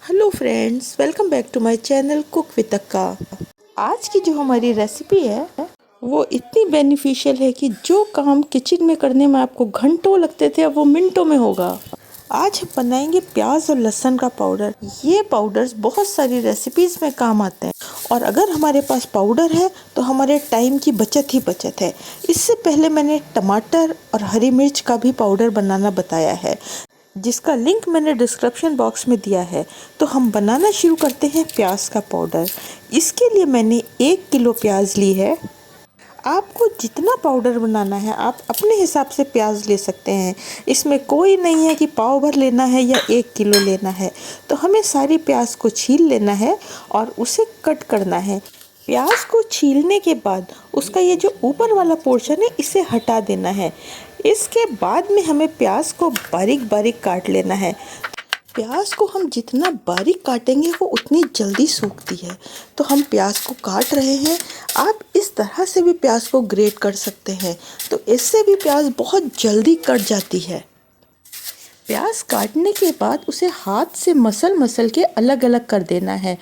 Hello friends, welcome back to my channel cook with Akka. आज की जो हमारी रेसिपी है वो इतनी बेनिफिशियल है कि जो काम किचन में करने में आपको घंटों लगते थे अब वो मिनटों में होगा। आज हम बनाएंगे प्याज और लहसुन का पाउडर। ये पाउडर्स बहुत सारी रेसिपीज़ में काम आते हैं और अगर हमारे पास पाउडर है तो हमारे टाइम की बचत ही बचत है। इससे पहले मैंने टमाटर और हरी मिर्च का भी पाउडर बनाना बताया है, जिसका लिंक मैंने डिस्क्रिप्शन बॉक्स में दिया है। तो हम बनाना शुरू करते हैं प्याज का पाउडर। इसके लिए मैंने 1 किलो प्याज ली है। आपको जितना पाउडर बनाना है आप अपने हिसाब से प्याज ले सकते हैं। इसमें कोई नहीं है कि पाव भर लेना है या 1 किलो लेना है। तो हमें सारी प्याज को छील लेना है और उसे कट करना है। प्याज को छीलने के बाद उसका ये जो ऊपर वाला पोर्शन है इसे हटा देना है। इसके बाद में हमें प्याज को बारीक बारीक काट लेना है। प्याज को हम जितना बारीक काटेंगे वो उतनी जल्दी सूखती है। तो हम प्याज को काट रहे हैं। आप इस तरह से भी प्याज को ग्रेट कर सकते हैं, तो इससे भी प्याज बहुत जल्दी कट जाती है। प्याज काटने के बाद उसे हाथ से मसल मसल के अलग अलग कर देना है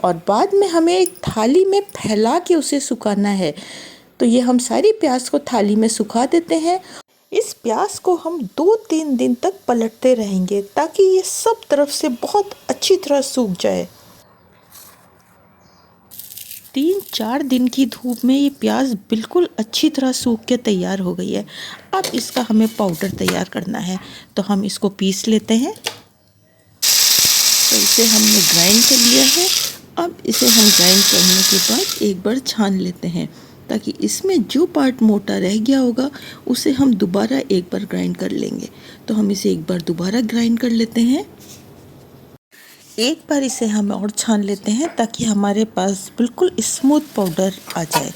और बाद में हमें एक थाली में फैला के उसे सुखाना है। तो ये हम सारी प्याज को थाली में सुखा देते हैं। इस प्याज को हम 2-3 दिन तक पलटते रहेंगे ताकि ये सब तरफ से बहुत अच्छी तरह सूख जाए। 3-4 दिन की धूप में ये प्याज बिल्कुल अच्छी तरह सूख के तैयार हो गई है। अब इसका हमें पाउडर तैयार करना है, तो हम इसको पीस लेते हैं। तो इसे हमने ग्राइंड कर लिया है। अब इसे हम ग्राइंड करने के बाद एक बार छान लेते हैं ताकि इसमें जो पार्ट मोटा रह गया होगा उसे हम दोबारा एक बार ग्राइंड कर लेंगे। तो हम इसे एक बार दोबारा ग्राइंड कर लेते हैं। एक बार इसे हम और छान लेते हैं ताकि हमारे पास बिल्कुल स्मूथ पाउडर आ जाए।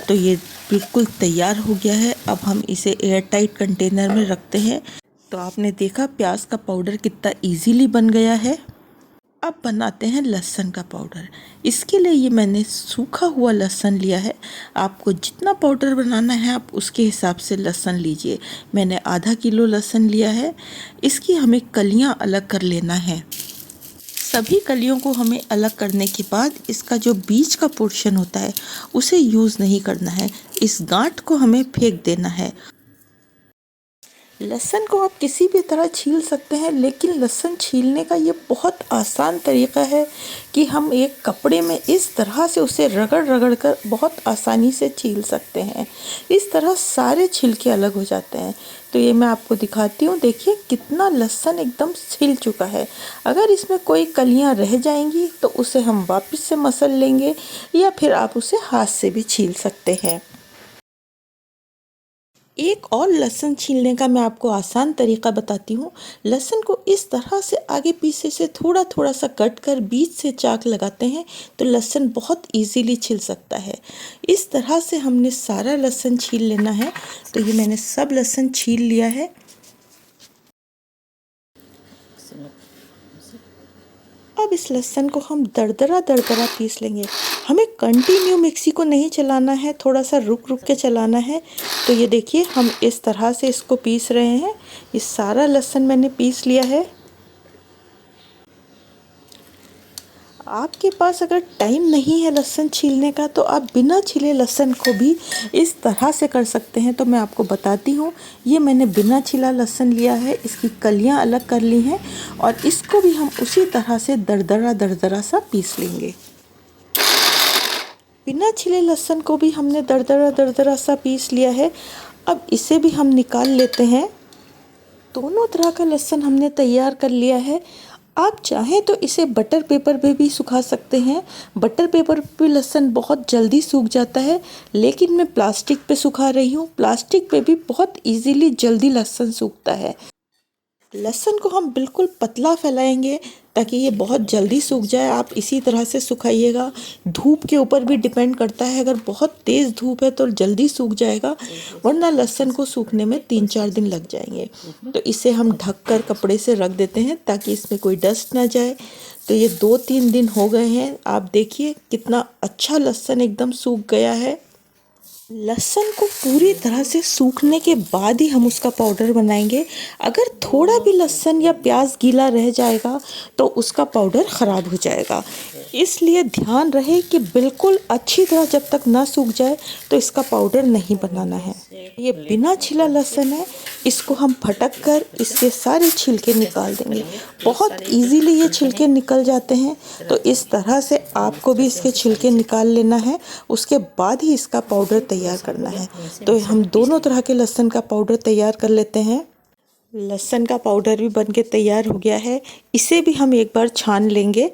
तो ये बिल्कुल तैयार हो गया है। अब हम इसे एयर टाइट कंटेनर में रखते हैं। तो आपने देखा प्याज का पाउडर कितना इजीली बन गया है। अब बनाते हैं लहसुन का पाउडर। इसके लिए ये मैंने सूखा हुआ लहसुन लिया है। आपको जितना पाउडर बनाना है आप उसके हिसाब से लहसुन लीजिए। मैंने आधा किलो लहसुन लिया है। इसकी हमें कलियां अलग कर लेना है। सभी कलियों को हमें अलग करने के बाद इसका जो बीच का पोर्शन होता है उसे यूज़ नहीं करना है। इस गांठ को हमें फेंक देना है। लहसुन को आप किसी भी तरह छील सकते हैं, लेकिन लहसुन छीलने का ये बहुत आसान तरीका है कि हम एक कपड़े में इस तरह से उसे रगड़ रगड़ कर बहुत आसानी से छील सकते हैं। इस तरह सारे छिलके अलग हो जाते हैं। तो ये मैं आपको दिखाती हूँ। देखिए कितना लहसुन एकदम छिल चुका है। अगर इसमें कोई कलियाँ रह जाएंगी तो उसे हम वापस से मसल लेंगे या फिर आप उसे हाथ से भी छील सकते हैं। एक और लहसुन छीलने का मैं आपको आसान तरीका बताती हूँ। लहसुन को इस तरह से आगे पीछे से थोड़ा थोड़ा सा कट कर बीच से चाक लगाते हैं तो लहसुन बहुत इजीली छिल सकता है। इस तरह से हमने सारा लहसुन छील लेना है। तो ये मैंने सब लहसुन छील लिया है। अब इस लहसुन को हम दरदरा दरदरा पीस लेंगे। हमें कंटिन्यू मिक्सी को नहीं चलाना है, थोड़ा सा रुक रुक के चलाना है। तो ये देखिए हम इस तरह से इसको पीस रहे हैं। ये सारा लहसुन मैंने पीस लिया है। आपके पास अगर टाइम नहीं है लहसुन छीलने का तो आप बिना छिले लहसुन को भी इस तरह से कर सकते हैं। तो मैं आपको बताती हूँ। ये मैंने बिना छिला लहसुन लिया है, इसकी कलियाँ अलग कर ली हैं और इसको भी हम उसी तरह से दरदरा दरदरा सा पीस लेंगे। बिना छिले लहसुन को भी हमने दरदरा दरदरा सा पीस लिया है। अब इसे भी हम निकाल लेते हैं। दोनों तरह का लहसुन हमने तैयार कर लिया है। आप चाहें तो इसे बटर पेपर पे भी सुखा सकते हैं। बटर पेपर पे लहसुन बहुत जल्दी सूख जाता है, लेकिन मैं प्लास्टिक पे सुखा रही हूँ। प्लास्टिक पे भी बहुत इजीली जल्दी लहसुन सूखता है। लहसुन को हम बिल्कुल पतला फैलाएंगे ताकि ये बहुत जल्दी सूख जाए। आप इसी तरह से सुखाइएगा। धूप के ऊपर भी डिपेंड करता है। अगर बहुत तेज़ धूप है तो जल्दी सूख जाएगा, वरना लहसुन को सूखने में 3-4 दिन लग जाएंगे। तो इसे हम ढक कर कपड़े से रख देते हैं ताकि इसमें कोई डस्ट ना जाए। तो ये 2-3 दिन हो गए हैं। आप देखिए कितना अच्छा लहसुन एकदम सूख गया है। लहसुन को पूरी तरह से सूखने के बाद ही हम उसका पाउडर बनाएंगे। अगर थोड़ा भी लहसुन या प्याज गीला रह जाएगा तो उसका पाउडर ख़राब हो जाएगा। इसलिए ध्यान रहे कि बिल्कुल अच्छी तरह जब तक ना सूख जाए तो इसका पाउडर नहीं बनाना है। ये बिना छिला लहसुन है, इसको हम फटक कर इसके सारे छिलके निकाल देंगे। बहुत इजीली ये छिलके निकल जाते हैं, तो इस तरह से आपको भी इसके छिलके निकाल लेना है। उसके बाद ही इसका पाउडर तैयार करना है। तो हम दोनों तरह के लहसुन का पाउडर तैयार कर लेते हैं। लहसुन का पाउडर भी बनके तैयार हो गया है। इसे भी हम एक बार छान लेंगे।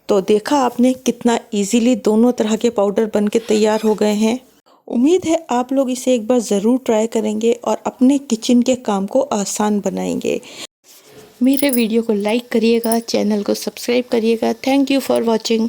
तो देखा आपने कितना इजीली दोनों तरह के पाउडर बनके तैयार हो गए हैं। उम्मीद है आप लोग इसे एक बार ज़रूर ट्राई करेंगे और अपने किचन के काम को आसान बनाएंगे। मेरे वीडियो को लाइक करिएगा, चैनल को सब्सक्राइब करिएगा। Thank you for watching.